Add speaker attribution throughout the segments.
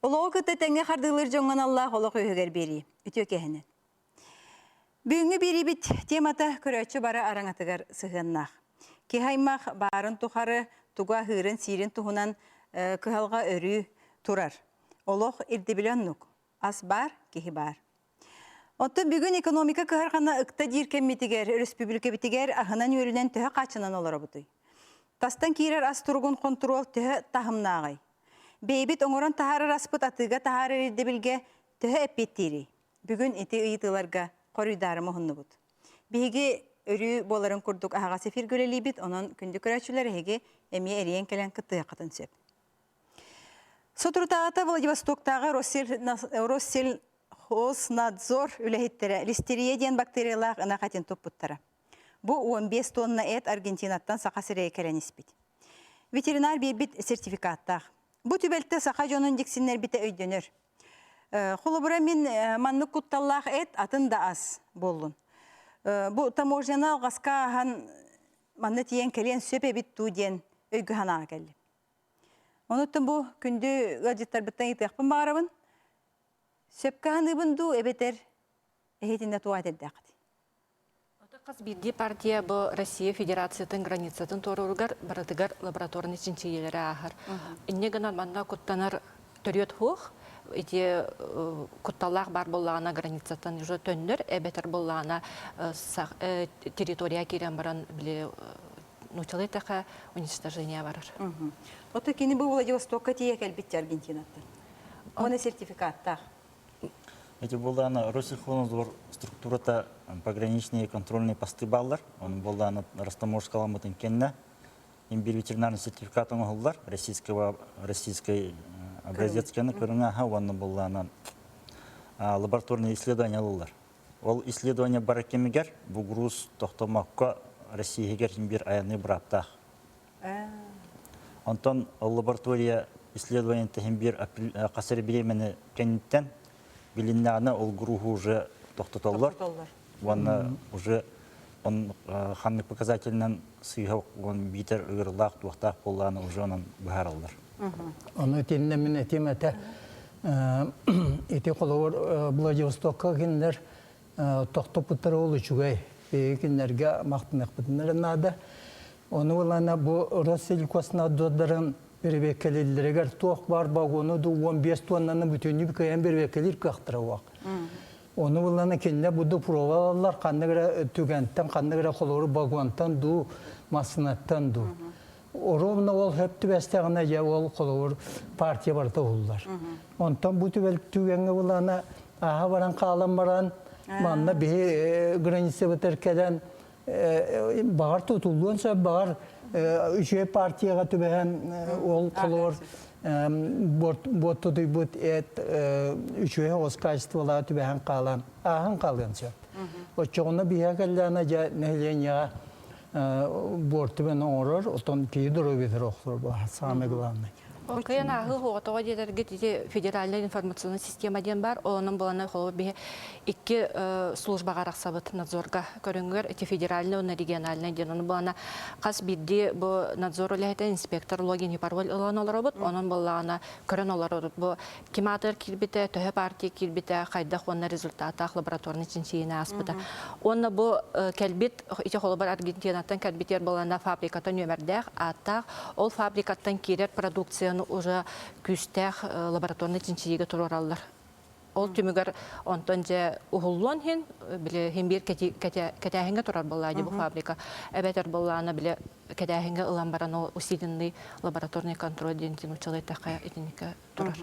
Speaker 1: Олоғы кыты тәңе қардылыр жоңған Аллах олық өйгер бері, үтө кәхінен. Бүгінгі бері бит темата көрәтші бары араңатығар сығыннақ. Кехаймақ барын тұқары туға ғырын сирен тұғынан күхалға өрі тұрар. Олық ирдебілоннық. Ас бар, кехи бар. Отты бүгін экономика күхарғана ұқта диркемметігер, республика бітігер ағынан өрінен түхі қачынан олар бұтой. Тастан кейрер ас тұрғын контрол түхі тахымнағай. Бейбит оңырын тахары распыт атыға тахары ердебілге түхі әппеттері. Бүгін еті ұйытыларға қорыйдары мұхынны бұд. Бейге өрі боларын күрдік ағаға сефир көлелі бит, оның күнді көрәтшілер әге әме әріен кәлін күттіға қатын сөп. Сотұртағата Владивостоктағы Россельхознадзор үләхеттері листерия ден бактериялақ ына қатын топ бұттара. Бұл 15 тонна әт Аргентинаттан сақа сірей кәлін іспет. Ветеринар бейбит сертификаттақ. Бұ түбәлті сақа жонын дексінлер біті өйденір. Құлыбыра мен манны құтталлақ әт атын да аз болын. Бұ таможняна ғасқа аған манны тиен кәлен сөпе біт туден өйгі хана кәлі. Онуттын бұ күнді ғаджеттар біттен етіқпін бағарабын. Сөпкі хан ұбынду әбетер әхетінде туат әлдәқді.
Speaker 2: Қаз бидді партия бұл Россия Федерациятын границатын торургар баратыгар лабораторный чинчиелері ағыр. Инне гынан манда құттанар түрет хуқ, ете құтталақ бар болағына границатын уже төннір, әбетер болағына территория керен баран біле нучалы тақа уничтожения барыр.
Speaker 1: Оты кені бұл Владивостокқа тиек әлбетті Аргентинаттан. Оны сертификаттақ.
Speaker 3: Эти болданы Россельхознадзор структурата пограничные контрольные посты баллар. Он болданы Растаможская ламытын кенне. Имбир ветеринарный сертификат оңғылдар. Российской образец кенне көріңа ха, оны болданы лабораторные исследования алылар. Ол исследование бары кемегер, бұл груз тоқтамаққа Россиягер имбир аяны бұраттақ. Онтон лаборатория исследования имбир қасыр беремені кеннеттен Билиннаны ол груху уже тоқтатоллар. Оны уже ханның показательнен сыйға он битер ұғырлақ туақтақ болғаны уже оның бұхаралдар.
Speaker 4: Оны теніне мен әтем әті әте қолауыр Владивостокқа кендер тоқтап бұттары олы жүгай. Кендерге мақтынақ бұтынлары нады. Оны олана бұл Россельхознадзордарын Бербекелелерегер тоқ бар бағоны 15 тоннаны бүтені бүкәйен бербекелер қақтыра уақ. Оны бұланы кенде бұды провалалар қандығыра түгенттен, қандығыра қолоры бағуантан ду, масынаттан ду. Оровна ол хөпті бәстіғана жа ол қолоры партия барда олар. Онтан бұты бәлік түгенге бұланы аға баран қалан баран, манна бе границе бітіркеден бағар тұтылуын сөп бағар үші партияға түбәген ол қолор боттыды бұт әт үші оз качестволаға түбәген қалан, ағын қалған сөп. Отчоғына бия кәлдәна жа нәхленяға борты бен оңырыр, отын кейдір өбетір оқылыр бұл, саме главный.
Speaker 2: Онкаян ағы хоғатуға дедерге федеральный информационный система ден бар, оның боланы қолы бе екі службаға рақсабыт надзорға көрінгер, эти федеральный, оны региональный ден. Оның боланы қас бидде бұл надзор олайты инспектор логин и пароль олан олар обыд, оның боланы көрін олар обыд. Бұл кематыр келбеті, төһі партия келбеті, қайдақ оны результатақ лабораторный чинчейіне аспыды. Оны бұл кәлбет, ете қолы бар Аргентинаттан кәлбетер боланы фабрикаттан өмірдәқ, аттақ, ол фабрикаттан керер продукцияны уже күстәк лабораторный чинчиеге туралар. Ол түмігер онтон же ухуллон хин, біле химбир кәтәхінге турар болады бұл фабрика. Әбәтер болланы біле кәтәхінге ұлан баран ол усиленный лабораторный контроль дентин учылай таққа етінеке турар.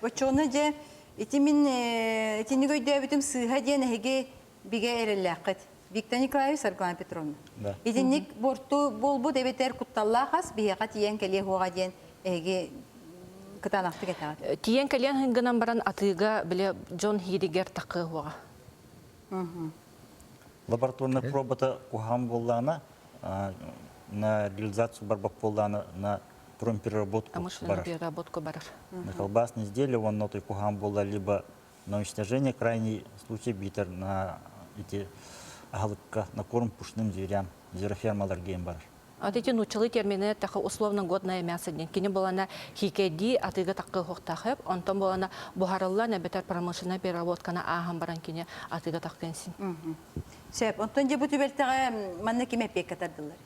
Speaker 1: Почоны же, етіні көйді өбітім сыға ден әге біге әрелләқыт. Виктор Николаевич, Сарглана Петровна. Етінік борту болбу дебетер құтталлағас, бігеға тиен кәле хоға ден әге кытанақты кетағады.
Speaker 2: Тиен кәлен хыңгынан баран атыға біле Джон Хидигер тақы хоға.
Speaker 3: Лабораторный пробата кухам боллана, на реализацию барбак боллана, на промпереработку барар. На колбасные изделия, он нотой кухам болла либо на уничтожение, крайний случай битер на эти агалыкка, на корм пушным зверям, зверофермалар гейм барар.
Speaker 2: Атыти нучылы термины тахы условно годная мясаден. Кини болана хикеди атыга таккы хохтахып, онтон болана бухарылла нәбетер промышленная переработкана ахам баран кини атыга таккенсин.
Speaker 1: Шеп, онтон же бу түбелтеге манна киме пек катардылар.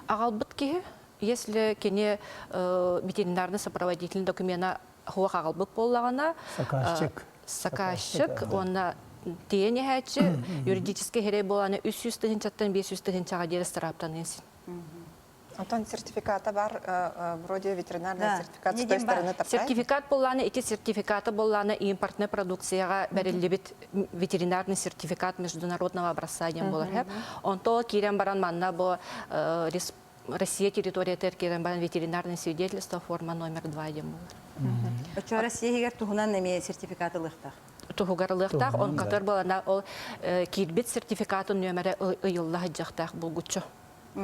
Speaker 2: Агалбыт ки, если кини ветеринарный сопроводительный документа хуак агалбыт боллагана, заказчик, онна тени хәчи, юридически херей боланы 300 тыгынчаттан 500 тыгынчага дері стараптан енсин.
Speaker 5: Антон, сертификата бар, вроде ветеринарный сертификат с той стороны таптай?
Speaker 2: Сертификат болланы, эти сертификаты болланы импортная продукцияға бәрелебет ветеринарный сертификат международного образца ден болар. Он то кирен баран манна бо Россия территория тер кирен баран ветеринарное свидетельство форма номер 2 ден болар.
Speaker 1: Очо Россия хигер туһунан неме сертификаты лыхтах.
Speaker 2: Туһугарлыктах, он катар болана ол кирбит сертификатын нөмірі ыйылла хаджақтақ болгучу.
Speaker 4: Bu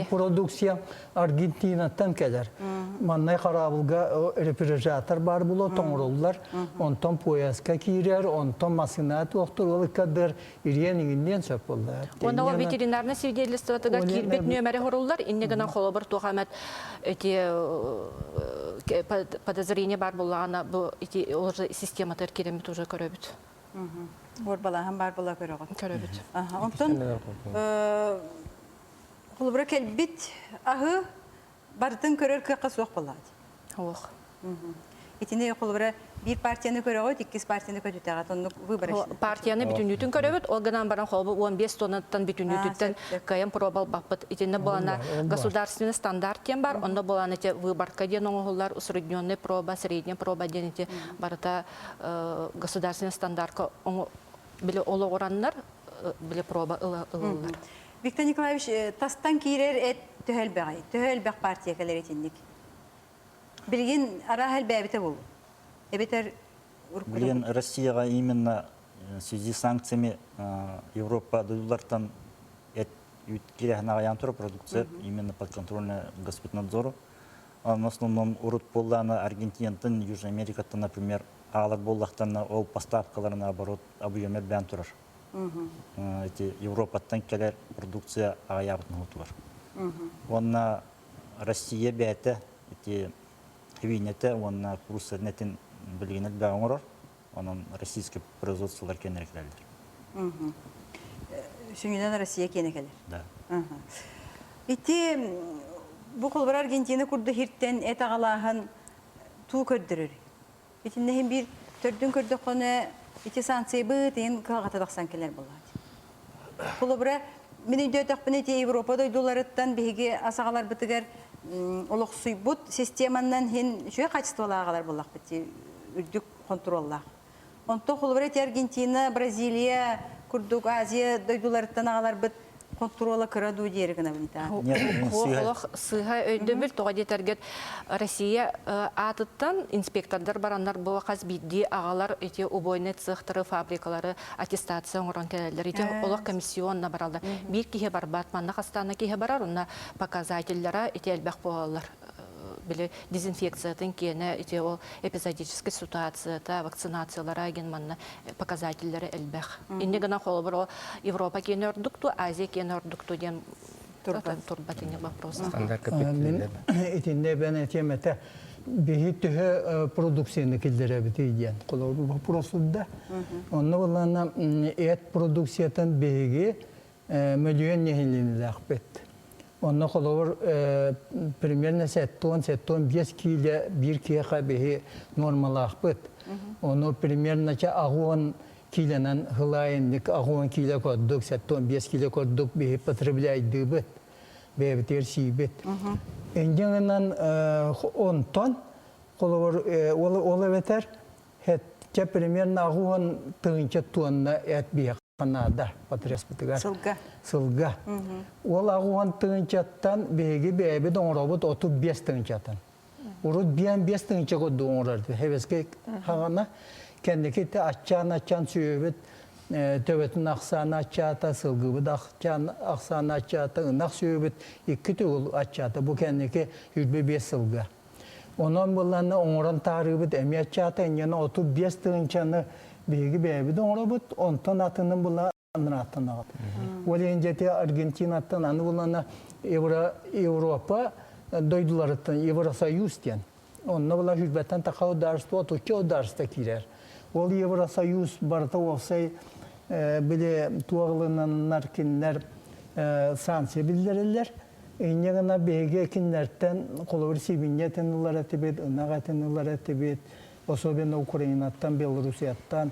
Speaker 4: produksiya Argentina'dan gelir. Mannay karabılga refrigerator var bulu, toңrollar. Ondan poyaska kirer, ondan masinat oxtur olıkadır. İriyen söp oldu.
Speaker 2: Onda o veterinarna свидетельствотыга кирбит нөмірі хорулар, иннегінен холобыр туғамет подозрение бар болағана, бұл систематыр керемет уже көрөбіт.
Speaker 1: Бар балаһам бар бала көрөгөт.
Speaker 2: Көрөбүт.
Speaker 1: Онтон холбура келбит ахы бардын көрөр кыкка суак болот.
Speaker 2: Ох.
Speaker 1: Итине холбура бир партияны көрөгөт, икки партияны көтүтөгөт, онну выбор иши.
Speaker 2: Партияны бүтүнүтүн көрөбүт, ол гынан баран холбу 15 тоннаттан бүтүнүтүттен кайын пробал бакпыт. Итине болана государственный стандарт тем бар, онда болана те выборка ден оңолар, усреднённый проба, средняя проба ден те барата государственный стандартка биле ологораннар, биле проба ылылар.
Speaker 1: Виктор Николаевич, тастан кирер эт төһөлбәк партия келер этинник. Билген ара хәлбәбите бул. Эбетер
Speaker 3: Билген Россияга именно в связи с санкциями Европа доллартан кирехна янтура продукция именно подконтрольная Госпитнадзору. В основном урут поллана Аргентинатан, Южная Америкатан, например, алар боллахтан ол поставкалар наоборот объемер бән турар. Эти Европаттан келер продукция аябытын утулар. Онна Россия бәте эти хвинете, онна курсернетин билгенет бәңорор, онан российский производстволар кенерекелер.
Speaker 1: Шүнүнөн Россия кенекелер.
Speaker 3: Да.
Speaker 1: Ити бу холбар Аргентина курду хирттен эт агалаһын туу көрдүрөр. Итиннехин бир төрдүн көрдөккөнө ити санкция бытын кагатадаксан келер болот. Холбара мени дөтөкпүн эти Европа дойдуларыттан биги асагалар бытыгар олоксуйбут системанан хин шуя качестволагалар болак бити үрдүк контролла. Онто холбара эти Аргентина, Бразилия, Курдук, Азия дойдуларыттан агалар быт контрола кыраду дерегина бита.
Speaker 2: Олох сыга өйдөбүл тога детергет Россия атыттан инспектордар барандар бу каз бидди агалар эти убойный цехтары, фабрикалары аттестация оңорон келелер. Эти олох комиссионна баралдар. Бир киһе бар батманна хастана киһе барар, онна показательлара эти элбек болалар. Биле дезинфекциятын кене эти ол эпизодическая ситуация, та вакцинациялара ген манна показательлары элбек. Инне гана холбро Европа кене ордукту, Азия кене ордукту ден турбатыны вопрос.
Speaker 4: Этинде бен этемете бихи төһө продукцияны килдере битиген. Колор бу вопросуда. Онны булана эт продукциятан беги миллион нехилини дакпет. Ondan kolor примерно 7-5 kilo bir kilo bir normal akbet. Onu примерно ki 10 kilo'nun hılayınlık 10 kilo koyduk, 7-5 kilo koyduk bir потребляйды bit. Bir tersi bit. Endiğinden 10 ton kolor ola beter. Hette примерно 10 tonna et bir Kanada patriotlar. Sılga. Ola o tınçattan begi bebe don robot 35 tınçatan. Urut 5 tınçak o donlardı. Heveske hagana kendiki te açan sübet töbetin aksana açata sılgı da aksana açata nak sübet iki tül açata bu kendiki 105 sılga. Onun bulanı onran tarihi emi açata yana 35 tınçanı Begi bebe don robot ondan atının bula anlatın. Ол енжете Аргентинаттан аны болана Европа дойдуларыттан Евросоюз тен. Онна була хүлбәттен тақау дарысты, отучы дарысты кирер. Ол Евросоюз барыта олсай біле туағылынан кинлер санкция білдірілер. Инегана беге кинлерден қолыр сибинне тенілер әтебет, ұнаға тенілер әтебет, особенно Украинаттан, Белорусияттан.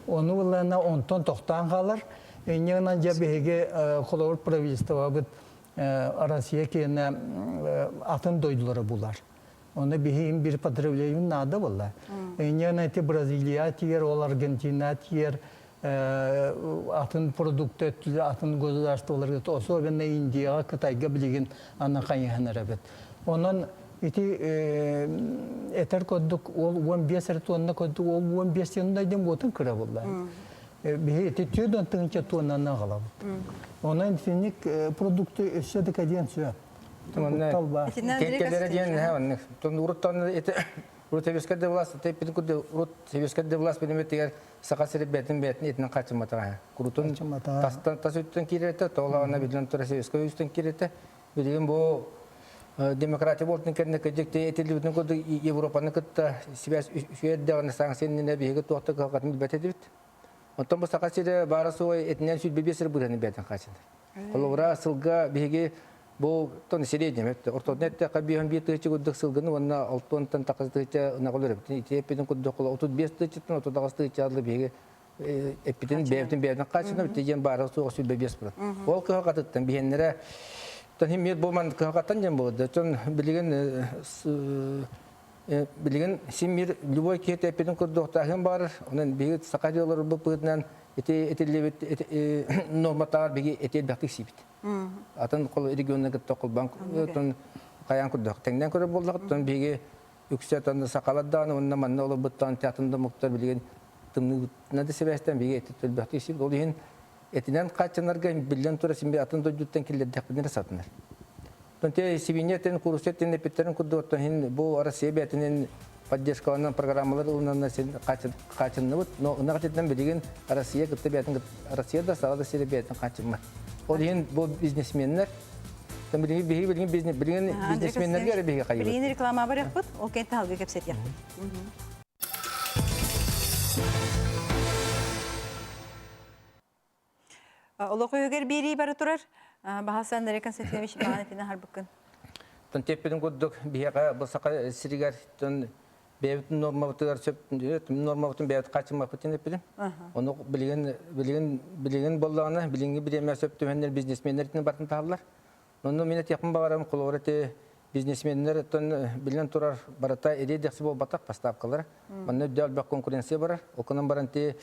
Speaker 4: Оны бұлана онтон тоқтан қалар. Инегана жа беге қолыр правительства бұд Россия кені атын дойдылары бұлар. Оны бейін бір потребляйын нады бұлар. Инегана әте Бразилия тиер, ол Аргентина тиер, атын продукты өттілі, атын государстволар өтті. Особенно Индияға, Қытайға білеген ана қайығын әрәбет. Онын әтер көддік, ол 15 әрті онына көддік, ол 15 теніндайден бұтын кіра болды. Бейі әте түйден тұңынша туыннан ағалабы. Онын финник продукты өсі декаден сөй.
Speaker 6: Кенкелері дейін, Урут Советская власть, это пинкуды урут Советская власть бенеметтер сакасыры бетин этинен качыматага. Курутун тасыттан кирете, тоолана билен тура Советская үстөн кирете. Билген бу демократия болтун керне кежекте этилибитин коду Европаны кытта связь үеддаганы санкцияны беге тоқты калгатын бетедибит. Онтон бу сакасыры барысы этинен сүт бебесир бураны бетин качындар. Колора сылга беге Бу тон среднем, ортоднетте кабихан бир тыгычы гуддык сылгыны, онна алтонтан такыз тыгыча нагылыр. Итеппеден гуддык кула, 35 тыгычытын, 39 тыгыча адлы беге эппеден бевден качына, битеген бары суға сүлбе бес бұрат. Ол кыға қатыттан, бейенлері, тон химмет болман кыға қаттан жан болды. Тон білеген симмир любой кейт эппеден гуддықтағын бар, онын беге сақадиолары бұл пұғытынан норматағар беге этел бәқтік сипет. Атын қол регионына кітті қол банк қаян күрдіқ. Тәңден көрі болдық, тұн беге үксет сақаладдағын, онына манна олы бұттан театрында мұқтар білген тымны да себәстен беге этел бәқтік сипет. Ол ең этінен қачынарға білген тұра сенбе атын дойдуттан келдерді әқпедері сатынар. Тұн те севинеттен, курусеттен эпеттерін күрдіғыттан бұл Россия бәтінен поддержкаланан программалар улнанна сен качынны но нагатеттен билген Россия кытты бәтин Россияда сагада сере бәтин качынма. Ол ен бу бизнесменнер там билген бизнесменнерге беге кайы.
Speaker 1: Билген реклама бар якпыт, ол кентте халга кепсет як. Олоқ өгер бери бары турар. Бахасан дәрекан сетемеш бағанетіне харбықын.
Speaker 6: Тон теппеден көддік беге босақа сиригар тон бәйбітін нормавытығар сөптін, нормавытын бәйбіт қачынма пөтен еппеден. Оны білеген болдағына, біленге біреме сөптіменнер бизнесменнердің бартын тағылар. Оны мен әтеқін бағарам, қолуыр әте бизнесменнер білген тұрар барата әредексі бол батақ поставкалар. Оны өдді әлбәк конкуренция барар. Оқынан баранте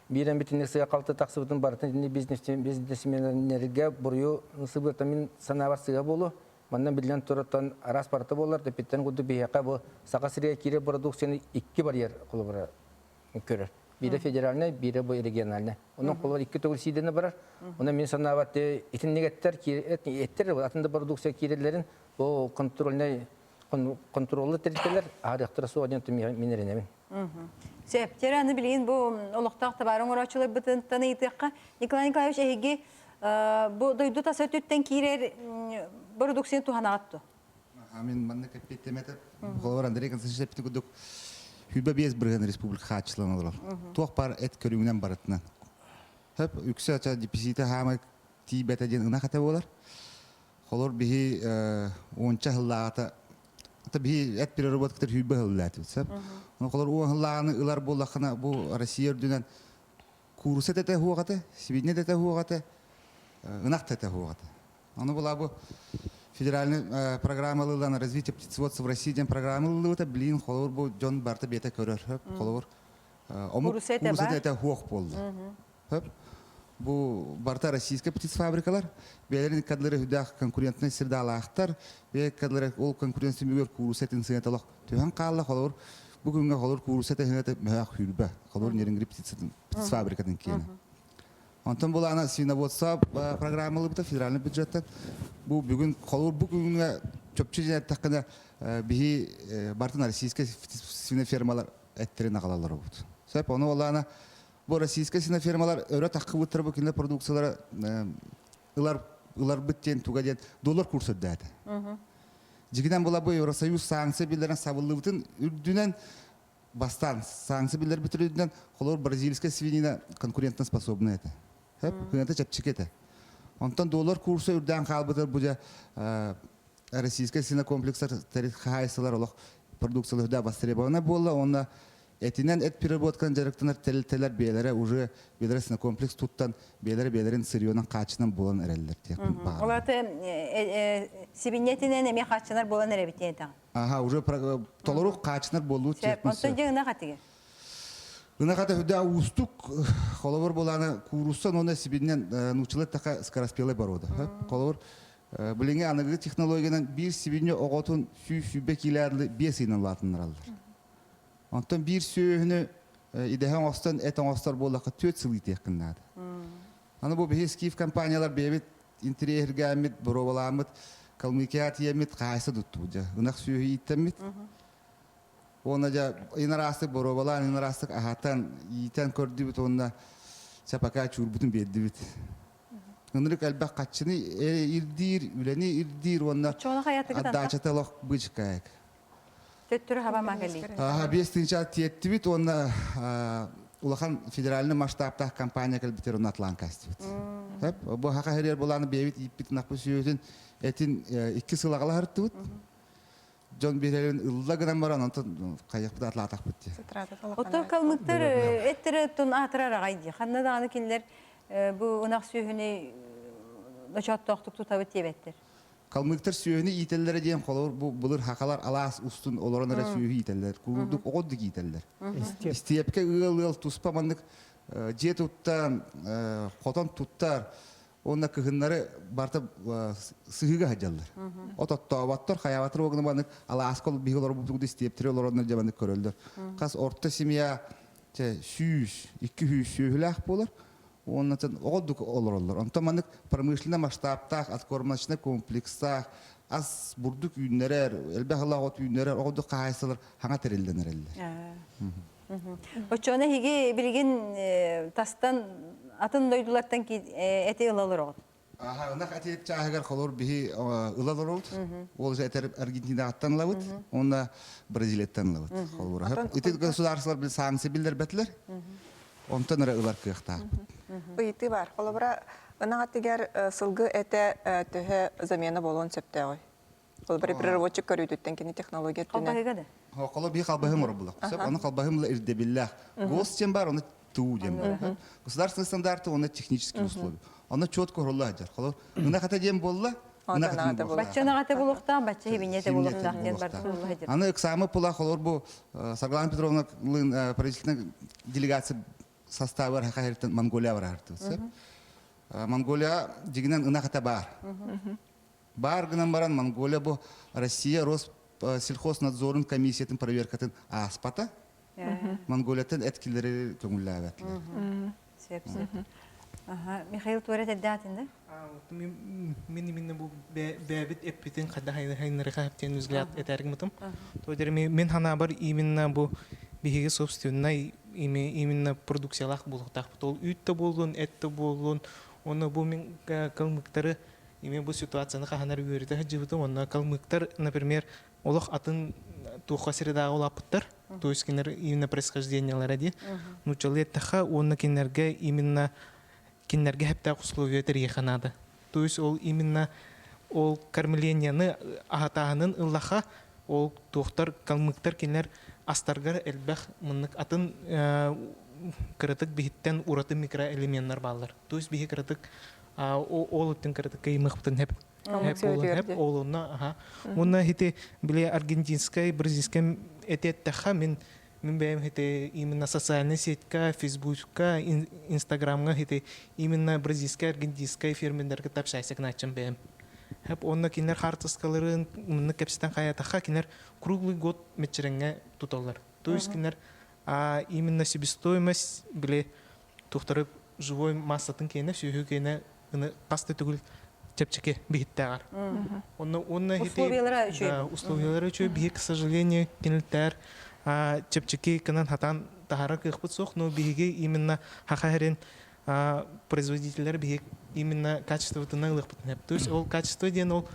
Speaker 6: бирен бітінек сыға қалты тақсы бұтын баратын бизнесменнерге бұрыю сыбыртамын санавар сыға болу. Маннан билген тураттан арас парты болар, депеттен гуду бияқа бұл сақасырия кире продукцияны 2 барьер қолы бара көрір. Бире федеральный, бире бұл региональный. Оның қолы бар 2 төгіл сейдені барар. Онан мен санаватты итіннегеттер, еттер, атында продукция кирелерін бұл контролы терителер арықтыра су аден минеренемін.
Speaker 1: Сеп, тераны билген бұл олықтақ табарын орачылы бұтын таны етеққа. Николай Николаевич әйге бұл дойду тасы өттен кирер продукцияны туһана атту.
Speaker 7: Мен манны капитеметеп, голор Андрей Константинович Петегудук Хүлбә без бирген республика хатчылыгы. Тоқ бар эт көрүңнән барытны. Хәп үксә ча депозиты һәм тибәтә ден гына хата булар. Голор бихи онча хыллата таби эт переработка хүлбә хыллаты. Сәп. Голор о хылланы илар буллахына бу Россия үрдүнән курсы тәтә хугата, сибидне тәтә хугата, гынак тәтә хугата. Оно была бы федеральная программа на развитие птицеводства в России, программа это блин, холор был Джон Барта бета корер, холор.
Speaker 1: Курсы
Speaker 7: это хух пол. Бу Барта российская птицефабрикалар, белерин кадлары худах конкурентная среда лахтар, бе кадлары ол конкуренция мигер курсы инсенеталах. Тухан калла холор, бүгүнгө холор курсы это мах хүлбә, холор нерин птицефабрикадан кийин. Антон была она свиноводство программа лыбыта федеральный бюджеттен. Бу бүгүн холор бүгүнгө чөпчү такына бихи бартын российский свинофермалар эттерин агалалар болду. Сеп оны олана бу российская синофермалар өрө таккы буттар бу кине продукциялары ылар биттен тугадет доллар курсы дәте. Жигиден була бу Евросоюз санкция билерин сабылыбытын үрдүнен бастан санкция билер бүтүрүдүнен холор бразильская свинина конкурентоспособна эте. Хеп хыната чапчикете. Онтон доллар курсы үрдән калбытыр бу жа российская свинокомплексар тарих хайсалар олох продукциялар да востребована болла, онна этинен эт переработкан жарыктанар телер белере уже белере свинокомплекс туттан белерин сырьёнан качынан болан эрелдер тек.
Speaker 1: Олаты сибинетинен эме качынар болан эребитен тагы.
Speaker 7: Ага, уже толору качынар болуу тек.
Speaker 1: Онтон жыңна катыгы.
Speaker 7: Гына ката хүдә устук холовор боланы курустан оны сибинен нучылы така скороспелый борода. Холовор билинге аныгы технологиядан бир сибине оготун сүйбе килерлы 5 инен латыныралдар. Онтон бир сүйүнү идехан остан этон остар боллакка 4 сыл итеккиннады. Аны бу бехискив компаниялар бебит интерьергамит, бороваламыт, калмыкият емит кайсы дутту жа. Гынак сүйү иттемит. Ona ja inarastık borobalar inarastık ahatan yiten kördü bit onda çapaka çurbutun beddi bit. Onları kalbak kaçını irdir üleni irdir onda.
Speaker 1: Çoğuna hayatı kadar.
Speaker 7: Adda çatalak bıçkayak.
Speaker 1: Töttürü hava magali.
Speaker 7: Aha bestinca tiyetti bit onda ulakan federalini maştapta kampanya kalbiter onu atlan kastı bit. Hep bu haka her yer bulanı bevit ip bit nakbu süyütün etin 2 sılağala harttı bit. John Birel'in ılda gıdan var onun kayakta atlatak bitti.
Speaker 1: Oto kalmıktır ettere tun atırarak aydı. Xanna dağını kinler bu unak sühünü naçat toqtuk tutabı tebettir.
Speaker 7: Kalmıktır sühünü iyitellere diyen kolor bu bulur hakalar alas ustun olanlara sühü iyiteller. Kuruduk oğudduk iyiteller. İstiyepke ığıl tuspamandık jet tuttan, koton tuttar. Onda kıhınları barta sıhıga hacallar. O tattavatlar hayavatır oğunu bandık ala askol bihılar bu buğdu isteyiptiriyorlar onları cabandık körüldür. Kas orta simya süyüş, 2 hüyüş süyühülak bolur. Ondan oğulduk olurlar. Ondan bandık pramышленный масштабтах, откормачный комплекстах, az burduk ünlerer, elbette Allah ot ünlerer, oğulduk kaysalar hana terillenir eller.
Speaker 1: Oçona higi bilgin tastan atın doydulardan ki eti ılalır oğul.
Speaker 7: Aha, ona eti çağıgar kolor bihi ılalır oğul. Ол же eter Argentina attan lavut, onda Brazilya'dan lavut. Eti государстволар bil sanksi bildir betler. Ondan öyle ılar kıyıqta.
Speaker 5: Быйты бар. Олабыра ынага тигер сылгы эте төһө замена болон септе ой. Олабыра переработчик көрүтүттен кини технология түнө.
Speaker 1: Қалбағыға да?
Speaker 7: Қолы бие қалбағым ұры бұлақ. Оны қалбағымла ирдебиллах. Гос чем бар, оны туу чем бар. Государственные стандарты, оны технические условия. Оны четко ұрылла жар. Қолы ына қата дем болла, ына қатын болла.
Speaker 1: Баччана қаты болуқтан, бачча хебинете болуқтан ден бар тұрулы хедер.
Speaker 7: Аны эксамы пұлақ олар бұл Сарглан Петровна правительственная делегация составы бар хақайрттан Монголия бар артысы. Монголия дегенен ына қата бар. Бар гынан баран Монголия бұл Россия Россельхознадзорын комиссиятын проверкатын аспата. Монголиятын эткилери көңүлләбәт.
Speaker 1: Сеп. Михаил Туарет әддәтінде?
Speaker 8: Мен именно бұл бәбіт әппетін қада хайнырыға әптен өзгіләт әтәргімітім. Тойдері мен хана бар именно бұл бігеге собственной именно продукциялақ болуқтақ. Ол үтті болуын, әтті болуын, оны бұл мен қалмықтары бұл ситуацияны қағанар өріті жібітім. Оны қалмықтар, например, олық атын туха среда олапыттар, то есть именно происхождениялары де. Ну, человек-таха, оны именно кинерге хептак условия тереханады. То есть ол именно ол кормленияны ағатағының ыллаха, ол тоқтар, калмықтар кинер астаргар әлбәқ мұнық атын кірітік бейттен ураты микроэлементтер балдар. То есть бейі кірітік ол үттін кірітік кейміқтін хеп олуна. Оны хеті біле аргентинскай, бразильскай әтеттіға мен бәйім хеті именно социальный сетька, фейсбукка, инстаграмға хеті именно бразильскай, аргентинскай фирмендерге тапшайсық начын бәйім. Хеп оны кинер хартыскаларын мұны кәпсітен қаятаға кинер круглый год метчеренге тұталар. То есть кинер именно себестоимость біле тұқтырып живой массатын кейіне, сүйі кейіне қасты түгіл чепчеке бейттәғар.
Speaker 1: Условиялары үші?
Speaker 8: Условиялары үші бейі, к сожалению, кенілттәр чепчеке кінен хатан тахара кыхпыт сох, но биһиги именно хахарин производителер биһиг именно качество-тына ылыхпытын. То есть ол качество ден ол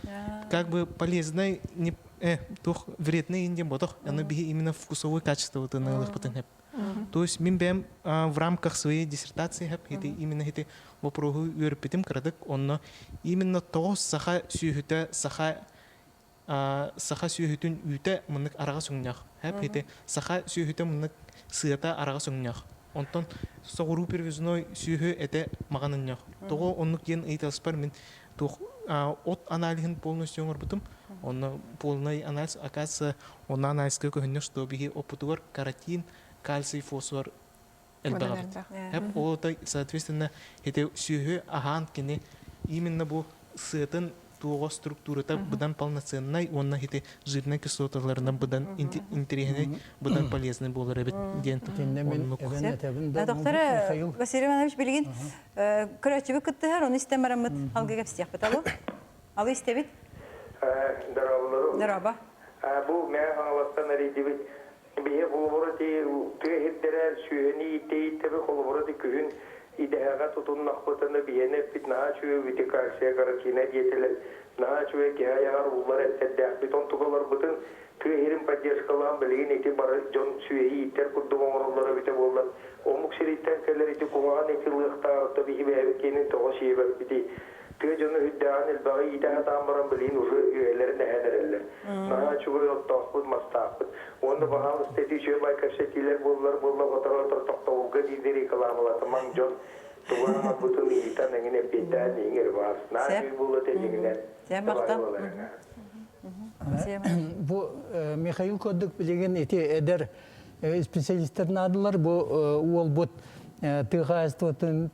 Speaker 8: как бы полезный, не вредный инде бодох, оно биһи именно вкусовое качество-тына ылыхпытын. То есть мин бэм в рамках своей диссертации именно эти вопросы юрпитим крадык, он именно то саха сүйхүтэ саха сүйхүтүн үтэ мынык арага сүңнях. Эти саха сүйхүтэ мынык сыата арага сүңнях. Онтон соғыру перевезной сүйхү эте маганыннях. Того оннук ен эйталспар мен от анализын полностью оңорбутум. Он полный анализ, оказывается, он анализ көкөннө, что биги опытугар каротин, кальций, фосфор элбагабыт. Ота, соответственно, это сүйхү ахан кене именно бу сытын туға структурата бұдан полноценный, онна хите жирный кислоталарынан бұдан интересный, бұдан полезный болар әбет ден.
Speaker 1: Доктора Василий Иванович білген көрәтші күттігер, оны істемарамыд алғы кәпсияқ біталы? Алы істебет? Дараба.
Speaker 9: Бұл мәң аңаластан әрейдебет. Бейе қолыбыры түйхеттері сүйені итті-иттері қолыбыры күхін идеяға тұтын нақпытыны бейені бит наға чүйі витикаксия қаракина детелер, наға чүйі кеғаяғар ұллар әттәддәқ битон тұғалар бұтын түйхерін поддержкалаған білген еті бары жон сүйеyi иттер күрді оңырылары біте болдар. Омық шереттен кәлер еті құмаған еті лықтағырды бейі бәйбекенің тоғы шейбәк біте. Түйе жоны хүддәған әлбағы иті хатан баран білген ұжы үйелерін әдәрелер. Наға чүйі оттақпыд, мастақпыд. Оны бағам істеті шөй байкашетилер болдар, отыр тоқтауылға дейдері каламылаты маң жон туғанға бұтын иетан әңіне беттән еңер бар. Нағыз болы тәтіңінен.
Speaker 4: Бу Михаил Коддык билеген эти эдер специалисттер надылар, бу ол бут Тыгайствотын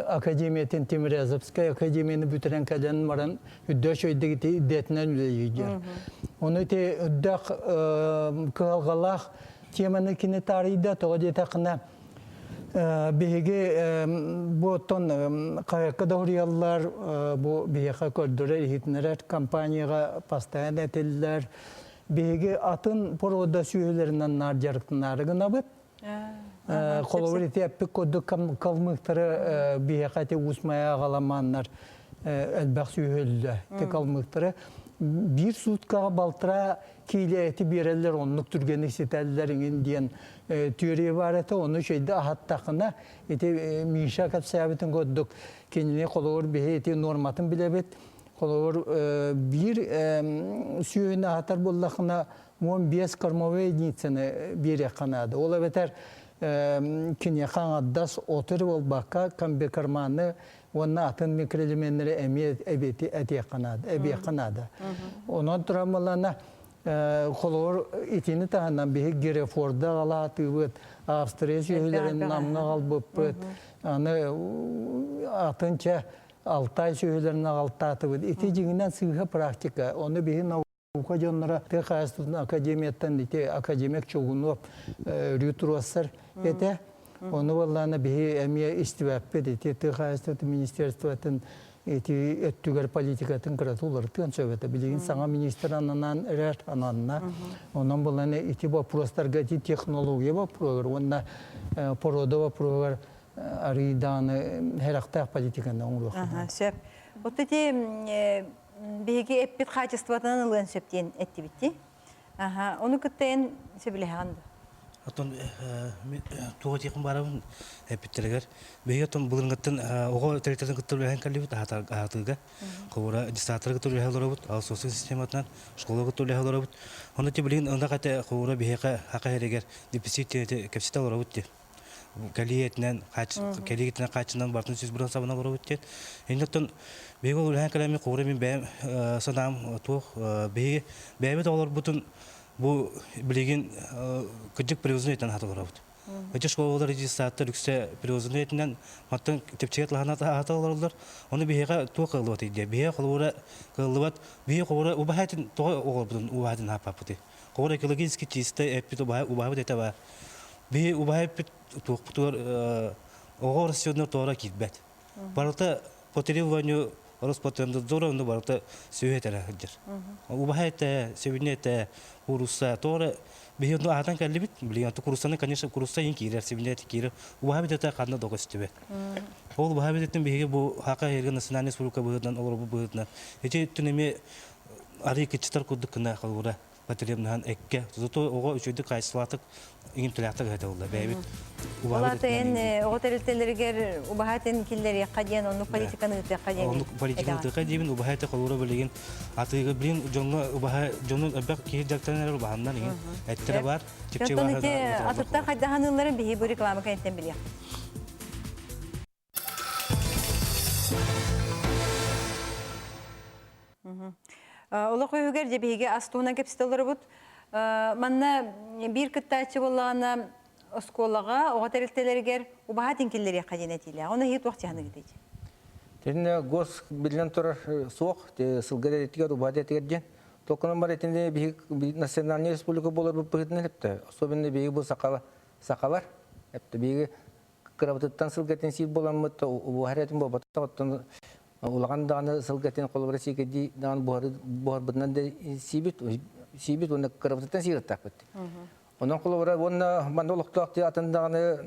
Speaker 4: академиятын Тимирязевская академияны бүтірен кәден маран үддәш өйдегі идетінен үлейдер. Оны те үддәк кығалғалақ теманы кені тарыйда тоғы детақына бейге бұттон қайықы дауриялар бұ бейеқа көрдірі етінерер компанияға пастайын әтелілер бейге атын порода сүйелерінен нар жарықтың абыт. Қолуыр еті әппік көді қалмықтары бейеқаты ұсмая ғаламанлар әлбәқ сүйелді. Қалмықтары bir sutkağa baltıra kiyle eti birerler onluk türgeni sitellerin diyen teoriye var eti onu şeyde ahattakına eti mişa kat sabitin koyduk kendine kolor bir eti normatın bilebet kolor bir suyuna ahatar bullakına 15 karmove nitsene bir yakanadı. Ola beter kinye kan addas otur ol bakka kan bekarmanı onun atın mikroelementleri emniyet yakanadı. Onun travmalarına kolor itini tahandan bir Gereforda alatı Avstriya şehirlerinin namına alıp atınca Altay şehirlerine altatı iticiğinden sıhha praktika onu bir Ukajonlara Texas'ın akademiyattan akademik çoğunluğu rüturaslar ete onu vallahi bir emiye istivap edildi. Texas'ın ministerstvatın ettüger politikatın kıratuları tüyen söyledi. Bilgin sana ministeranından erer ananına onun vallahi itibar prostar gati teknolojiye var program. Onda poroda var program arıdan her aktar politikanın onu.
Speaker 1: Aha, şef. O dedi Begi epit kачестводан ылын сөптен etти bitti. Aha, onu kütten söyleyhandı.
Speaker 10: Atın tuğ yakın barabın epitlerger. Begi atın bulungatın oğul teritten kütürlühen kalibut ahatıga. Kovura distatları kütürlühen olabut, al sosyal sistematından şkola kütürlühen olabut. Onu tibilin onda kate kovura biheka haka hereger defisit kapasite olabut diye. Kaliyetinden kaçından bartın siz buradan sabına olabut diye. Endotun begi olhan kalemi kovura min bem sanam tuğ begi de olur bütün bu bilgin küçük previzyon hatalar oldu. Acı şkollar rejistrasyon yüksek previzyonetinden hatta tepçiye hatalar onu bir heka tuğ kılvat diye bir heka kılvat bir heka ubahatin tuğ oldu ubahatin hapaptı. Kovura ekolojiski çiste epito ubahat deta var. Bir ubahat tuğ tuğ oğur rasyonlar tuğra kitbet. Barata poterivanyo Роспотенда зоронда барта сөйетер хаҗыр. Убахайта, сөйнете, уруса, тора бие ну атан каллибит билген то курсаны конечно курса ин кирер сибинде кире убабит это канна догостебе ол убабит еттен биге бу хака ерген национальный республика быдан олор бу быдан эти түнеме ари кичтар куддук кына калура батеремнан экке зато ого үчөйдү кайсылатык иң тилактык это улда бэбит
Speaker 1: Улатын оғытырылтелергер убахатын киллери қаден, оны политиканы үті қаден.
Speaker 10: Onu politikаны тыка дибин убахайта колура билеген атыга билин жонго убаха жонун абак кир жактан эрер убахандан иген эттер бар чипче бар.
Speaker 1: Атыптар қайдағаныларын бейі бұл реклама кәнеттен біле. Олы қойығыр де бейге астуына кепстелері бұд. Манна бір күттачы болағына осколаға оғытырылтелергер убахатын киллери қаден әтейлі. Оны хет уақыт яғаны кетейді.
Speaker 6: Тенне гос билен турар соқ, сылгыда этигер убада этигерден. Токунан бар этинде национальный республика болар бу пытын элепте. Особенно биги бу сакалар. Эпте биги кырабыттан сылгатын сип боламыт, убахаратын бу бататтан улагандагы сылгатын колбара сикеди дан бор бутнан да сибит оны кырабыттан сигаттак бит. Онан колбара онна мандолуктак атындагы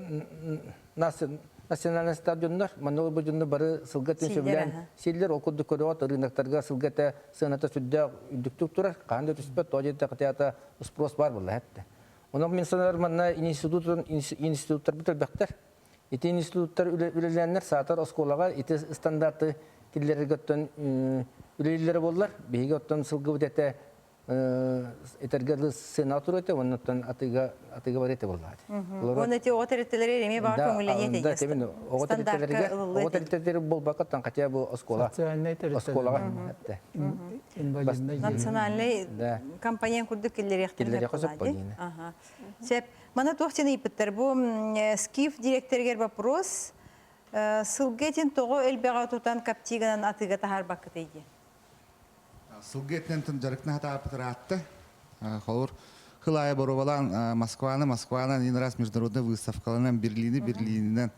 Speaker 6: национальный стадиондар, манол бөҗүнне бары сылгатын сөбүлән силлер окудды көрөт рыноктарга сылгата сыната сүддә үдүктүк турар. Кандай түспәт тоҗетта кытята спрос бар була хәтта. Онан мен санар манна институттар битер бактар. Ити институттар үлеләннәр сатар осколага ити стандарты киллерге göttön үлеләре буллар. Беге оттан сылгы битә этергерлы сенатор өте, оннан атыга бар ете буллар.
Speaker 1: Оны те оғытырылтелері еме бар көңіліне дейсті.
Speaker 6: Оғытырылтелері бол бақыттан қатия бұл осколаға.
Speaker 1: Национальный компаниян күрді келлері еқтен. Сәп, мана тоқтен ипіттір. Бұл скиф директергер вопрос. Сылгетін тоғы әлбеға тұтан каптиганан атыға тахар бақыт ейді.
Speaker 7: Сылгеттен тын жарыкны хата апытыр атты. Холур хылая боровалан Москваны один раз международный выставкаланан Берлининен.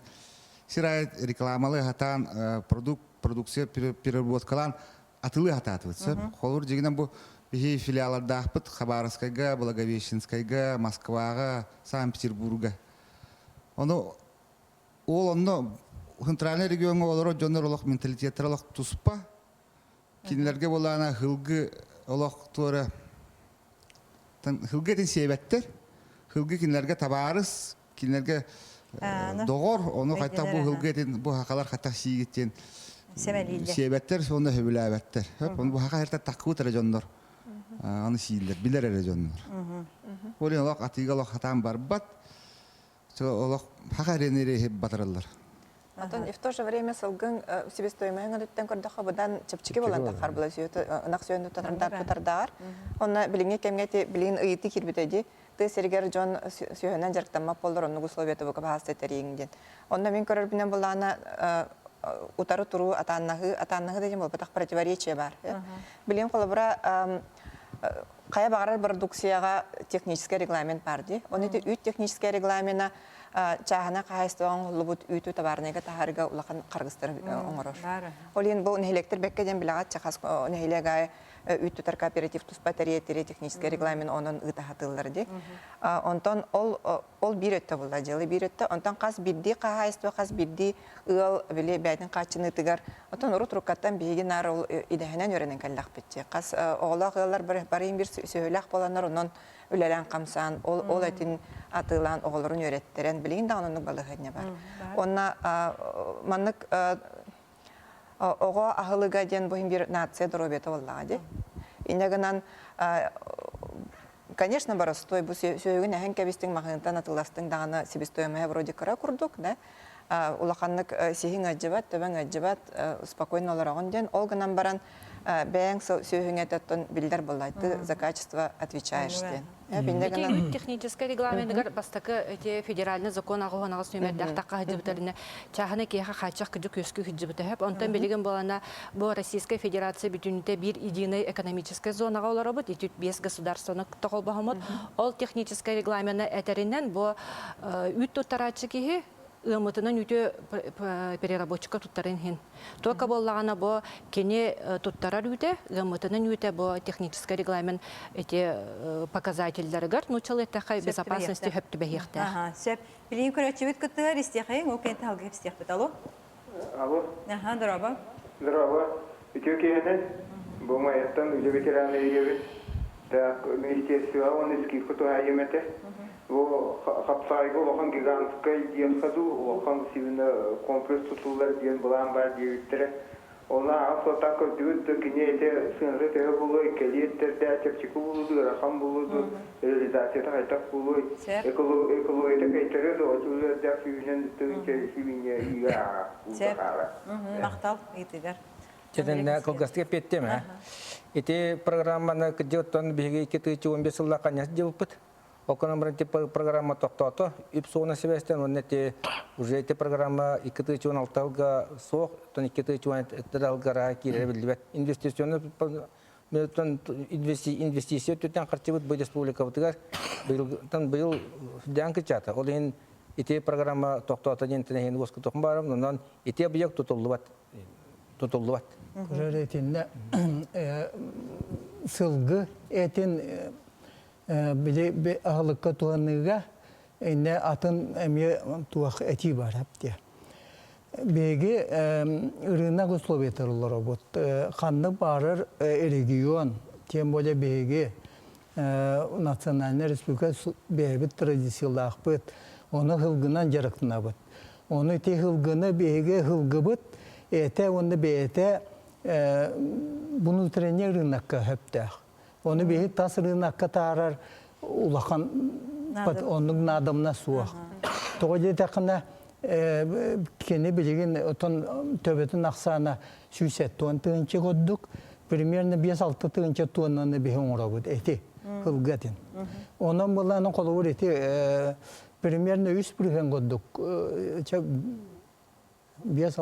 Speaker 7: Сирает рекламалы хатан продукция переработкалан атылы хататывытсы. Холур дегенен бу бихи филиаларда апыт Хабаровскайга, Благовещенскайга, Москвага, Санкт-Петербурга. Оны центральный регионга олоро жоннор олох менталитеттер олох туспа. Кинлерге болана хылгы олох тура хылгы тен себеттер. Хылгы кинлерге табарыс, кинлерге догор, оны кайта бу хылгы тен бу хакалар кайта сигеттен себеттер, сонда хөбүләбеттер. Оны бу хака эртә такуу тера жоннор. Аны сииллер, билер эре жоннор. Олен олох атыга олох хатан барбат. Олох хака ренере хеп батыралар.
Speaker 5: И в то же время сылгын себестоимый өттен көрдіқі бұдан чепчеке болан тақар бұла сүйеті ұнақ сүйенді тұтардар. Оны біліңе кемгеті білігін ұйыты кербетеді. Ты сергер жон сүйенен жарықтанмап болдыр, оны условияты бұқы бағасы етерегінден. Онда мен көрір бінен бұланы ұтары тұру атаннағы деген бұл бұтақ противоречие бар. Білігін қолы бұра қая бағарар продукцияға технический регламент барды. Оны де үйт технический регламена чағына қайыстыған ұлыбыт үйті табарынайға тахарыға ұлақан қарғыстыр оңырыр. Олен бұл нәхелектір бәккеден білағат чақас нәхелеға үйті тар кооператив тұспа тәреттері технический регламент оның ұтағатылырды. Онтан ол бір өтті бұлда, жылы бір өтті. Онтан қас бірді қайыстыға қас бірді ұл біле бәйдің қачыны тұғар. Онтан ұры тұрқаттан бейген ары ол идәхінен өренен кәллақ бітті. Қас оғылақ ұлар барайын бір сөйләқ боланар оның үләлән қамсан, ол әтін атылан оғылырын өреттерен білейін дағынының балығыдне бар. Онна маннык оға ахылыға ден бұхын бір нация дұробеті оллағы. Инегінен, конечно, барастой, бұл сөйігін әхін кәбістің мағынытан атыластың дағыны себестоемая вроде кыра күрдік, улақанлык сихин аджибат, төбән аджибат, спокойно оларағын ден, олғынан баран бәң сөйігін әтеттен білдер болайды, за качество отвечаешь ден.
Speaker 2: Технический регламент бастакы федеральный закон ағуғанағы сөймерді ақтаққа хыджыбытарына чағыны кейха қачақ күді көскі хыджыбыты әп. Онтан белеген болана бұл Российская Федерация бүтінінде бір единый экономическая зонаға олар обыд, етет 5 государствоны тоқыл бағымыд. Ол технический регламентны әтәрінен бұл үт тұттаратшы кейі ымытынан үтө переработчика туттарын хин. Только боллагана бо кене туттарар үтө, ымытынан үтө бо технический регламент эти показательлерге, ну человека безопасности хөптү бехте.
Speaker 1: Ага, сөп. Билин көрөчүбүт кыттыгар истехай, о кент алгып истехбит. Алло?
Speaker 9: Алло,
Speaker 1: Ага, здорово.
Speaker 9: здорово. Ütükeğinin bu mayattan ücret ветераны gibi так министерство он иски фото аемете. Bu kapsayı olan gigantskay diyen kadı olan sivine kompleks tutullar diyen bulan var diyettire. Ona asla takır diyor da ki neyse sınırı tehe buluyor, keliyetler de çepçik buluyor, rakam buluyor, realizasyon haytak buluyor. Ekoloğuyla kayıtları da o çözüyor da sivinin tığınca sivine iya uzakara.
Speaker 1: Мактал итигер.
Speaker 6: Жетенне колгастыга петтеме. Эти программаны кыдыттан биге 2015 жылда каняс жылпыт. Оконан биринчи программа токтото. Ипсона себестен оннете уже эти программа 2016 жылга соқ, 2017 жылга кире билбет. Инвестиционный инвестиция төтен карчыбыт бу республика бутыгар. Быйыл дянкы чата. Ол ен эти программа токтото дентен воску токун барым, онан эти объект тутулдубат.
Speaker 4: Көрәретинне сылгы этин биле агылыкка туаныга инне атын эме туак эти бар хапте. Беге рынок условия работ. Ханны барыр регион, тем более беге национальная республика бебит традициялах бит. Оны хылгынан жарыктына бит. Оны те хылгыны беге хылгыбыт. Эте оны бейте bunu trene rınakka hepte. Onu bir tas rınakka tarar ulakan onun nadamna suaq. Toğje takına kene bilgin oton töbetin aksana süset ton tınçı godduk. Примерно 5-6 tınçı tonunu bir honrabut eti hılgatin. Onun bulanın qolur eti примерно 3 birgen godduk. Biz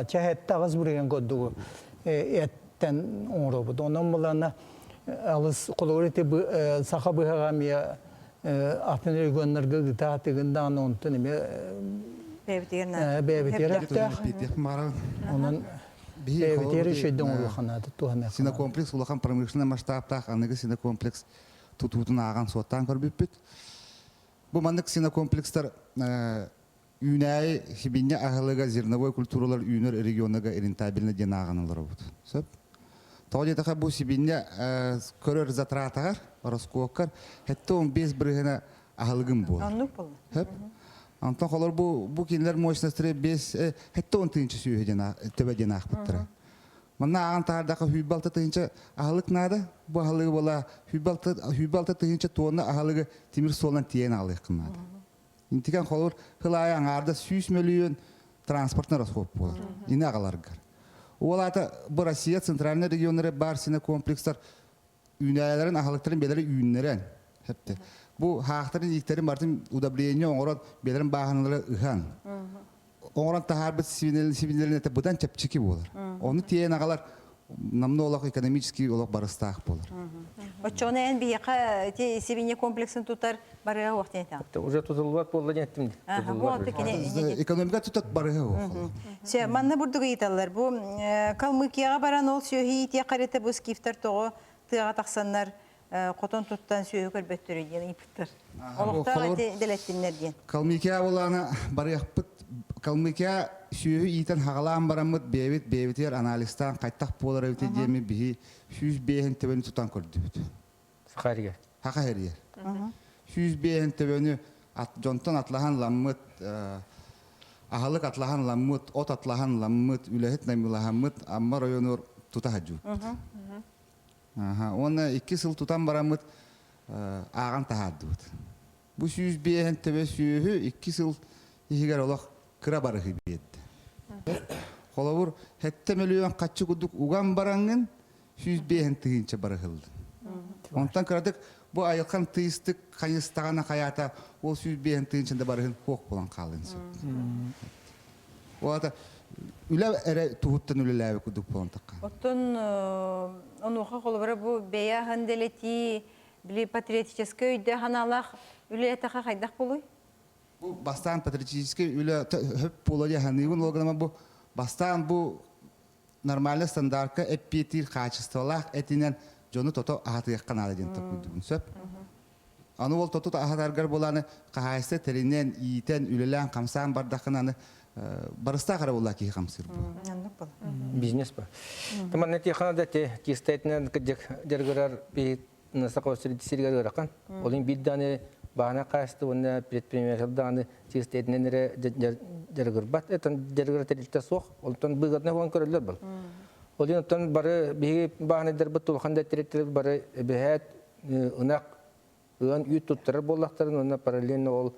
Speaker 4: çahette ağız buraya koyduk etten uğradı. Onun bulana alış kolorite saha bıhagamiya afin regionlarga gıta tıgından ontun ime bebetler yaptı. Onun bebetleri şeyden oluqanadı tuhana.
Speaker 7: Sina kompleks ulakan pramyshna masштабта аныгы сина комплекс тутутун аган соттан көрбүппүт. Бу мандык сина комплекстер Үнәй хибинне ахылыга зерновой культуралар үйнер регионыга рентабельно денағанылар бұд. Сөп? Тоғын етіға бұл хибинне көрер затратағар, ороскоққар, хетті 15 бірігіне ахылығын бұл.
Speaker 1: Анлық бұл.
Speaker 7: Сөп? Антон қолар бұл кенілер мощностыры 5, хетті 10 тыынчы сүйі төбе денақ бұттыры. Манна аған тағардағы хүйбалты тыынчы ахылық нады, бұл ахылығы бола хүйбалты тыынчы туғаны ахылығы темір солынан тиен алығы қынады. Интиген холор хылай аңарда 100 миллион транспортный расход болар. Ины ағаларғар. Ол ата бұл Россия центральный регионлары бар сіне комплекстар үйнәлерін, ағалықтарын белері үйінлерін. Бұл хақтарын ектерін бартын удобрение оңырат белерін бағанылары ұған. Оңырат тағар бұд сивинлерін әті бұдан чәпчекі болар. Оны тиен ағалар намны олақ экономический олақ барыстақ болар.
Speaker 1: Очоны ән бейеқа севине комплексін тұтар барыға уақытын етің?
Speaker 6: Уже тутулуат болла деттим.
Speaker 7: Экономика тұтат барыға оқ.
Speaker 1: Манна бұрдығы еталар. Бұл Калмыкияға баран ол сөйі ете қареті бұл скифтар тоғы тыға тақсанлар қотон тұттан сөйі көрбеттірі ден ипіттір. Олықтар әте дәлеттінлер ден.
Speaker 7: Калмыкия оланы барыяқпыт. Калмыкия сөйі итен хағалан барамыд бейбетер аналистан қайттақ болар өте демі бігі 100 бейін төбені тұтан көрді бүт.
Speaker 6: Сақария.
Speaker 7: Хақа әрия. 100 бейін төбені жонтан атлахан ламмыд, ағалық атлахан ламмыд, от атлахан ламмыд, үләхет наймылахан амма районыр тұта хаджу. Оны 2 сыл тұтан барамыд аған тахадды бүт. Бұл 100 бейін төбе сөйі 2 сыл егер олақ кыра барығы бейді. Қолауыр, хетте миллион қатшы күдік уған бараңын 100 бейін тыгынча барығылды. Онтан кырадық, бұл айылқан тыйыстық қайыстағана қаята ол 100 бейін тыгынчында барығын қоқ болан қалын сөп. Олата, үлі әрі тұғыттан үлі ләуі күдік болан таққа.
Speaker 1: Оттон, онуға қолыбыры бұл бейя ханделети, білі патриотическі өйді ханалақ үлі әтіға қайдақ болуй?
Speaker 7: Bu bastan patriotik üle hep bolaya hanıgın olgana bu bastan bu normal standartka epitir kачестволах etinen жonu toto ahатыга каналы ден токуйдугун сөп. Аны ол тото ахатаргар боланы кахайсы теринен иитен үлелен камсан бардакынаны барыста кара болла ки камсыр бу.
Speaker 6: Бизнес ба. Таман нети ханада те кистетнен кыдык дергерар би насакосри сиргер ракан. Олин бидданы бана касты уна предпринимательданы кистетнен дергер бат этен дергер телте сох. Олтон быгатна вон көрөлөр бул. Олин тон бары би бана дербет тулханда тереттер бары бехет унак ын үй туттар боллактарын уна параллельно ол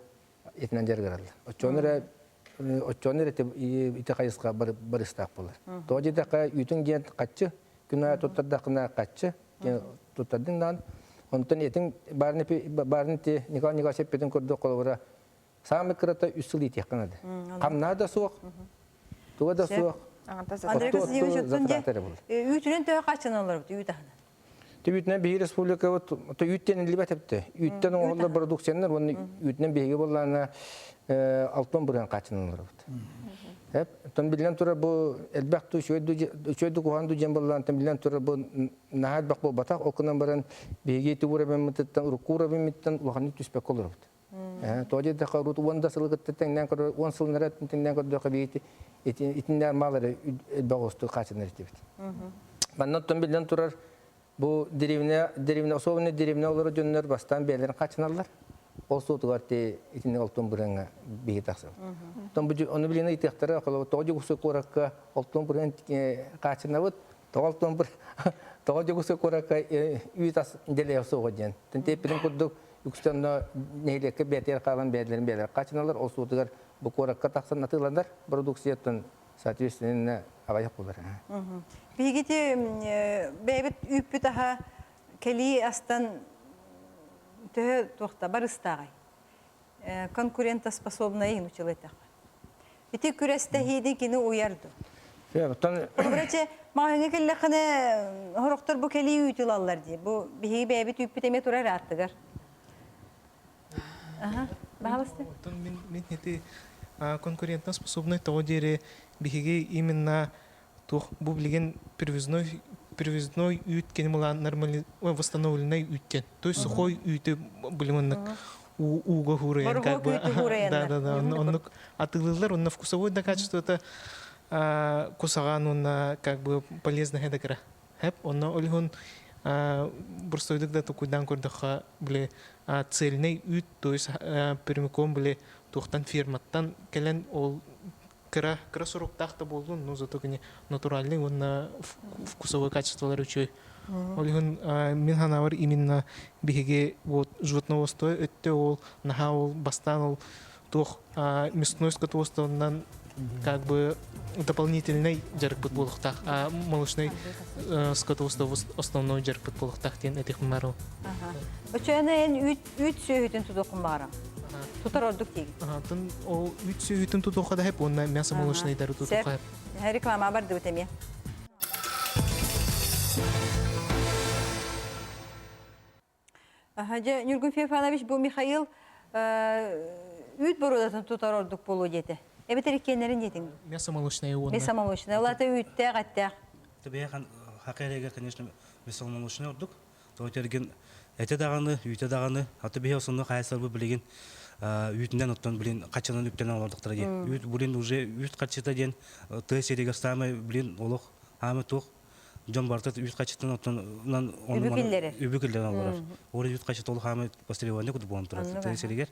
Speaker 6: этнен дергерал. Очонер ите кайыска барыстак болар. Тоди дака үтүн ген каччы, күнә туттардакына каччы, туттардыңдан онтон этин барны те нико сеппеден көрдө колбара. Самы кырата үсүл ите канады. Камна да суак. Туга да суак.
Speaker 1: Андрей Косыевич үтүнөн төө качан алар бут үтахана.
Speaker 6: Түбүтнен бир республика вот үттен либетепти. Үттен оңолда продукциялар оны үтнен беге боллана алтын буран качынылар бут. Хеп, тон билен тура бу элбакту шөйдү куганду жем боллан тон билен тура бу нахат бак бу батак окунан баран беге тура бемиттен уркура бемиттен улаханы түспек болор бут. Тоди да карут вонда сылгыттен нен көр 10 сылнара тен көр да кабити итиннер малары элбагосту качыныр дебит. Маннан тон билен тура bu derivne особенно derivne olarak jönler bastan beylerin kaçınarlar. O soğutugar te itinde altın buranga bir taksın. Tam bu onu bilene itihtara kalau toju kusu korakka altın burang kaçınavut altın bur toju kusu korakka üytas dele soğujen. Tente pirin kuduk yükselna neyleke beter kalan beyler kaçınarlar. O soğutugar bu korakka taksan atılanlar produksiyatın соответственно аваяк болар.
Speaker 1: Бигите бебет үппү таха кели астан тө тохта барыстагай. Конкурентоспособная училета. Ити күрәстә хиди кини уярды. Бирәчә маңа келләхне хороктор бу кели үтүлаллар ди. Бу биги бебет үппү теме турар аттыгар. Баһалысты.
Speaker 8: Мен хити конкурентоспособный того дере биһиги именно бу билген привезной үйт кенемала нормально восстановленный үйттен. То есть сухой үйті билиманнык уга хураян как бы. Да. Оннук атылылар, онна вкусовой да качество-то кусаган, онна как бы полезно хедакра. Хеп, онна олихун бурстойдык да тукуйдан көрдіға біле цельный үйт, то есть прямиком біле тухтан фирматтан келен ол кыра суруктахта болду, но зато не натуральный, он вкусовое качество ручей. Олигон мен ханавар именно биге вот животноводство это ол нахаул бастанул тох мясной скотоводство на как бы дополнительный жарк подполохтах, а молочный скотоводство основной жарк подполохтах тен этих мару.
Speaker 1: Очоне үт сөйтен тудокун бара. Тутар ордук тиги.
Speaker 8: Тын о үт сөйтен тудокка да хеп онна мясо молочный дару тудокка хеп.
Speaker 1: Реклама барды өтеме. Хажа Нургун Фефанович бу Михаил үт бородатын тутар ордук болу дети. Эбетер кенерин детин.
Speaker 8: Мясо молочное онна.
Speaker 1: Мясо молочное. Олата үттэ гаттэ.
Speaker 10: Табияхан хакереге, конечно, мясо молочное ордук. Тотерген эте даганы, үйте даганы, аты бие осонно кайсар бу билген үйтүнөн оттон билин качанын үптен алардыктар ди. Үйт булин уже үйт качыта ден тэ сериге стамы билин олох хамы тук жон бартат үйт качытын оттон үбүкүлдер алар. Ори үйт качыт олох хамы постерионе куду бон турат. Тэ сериге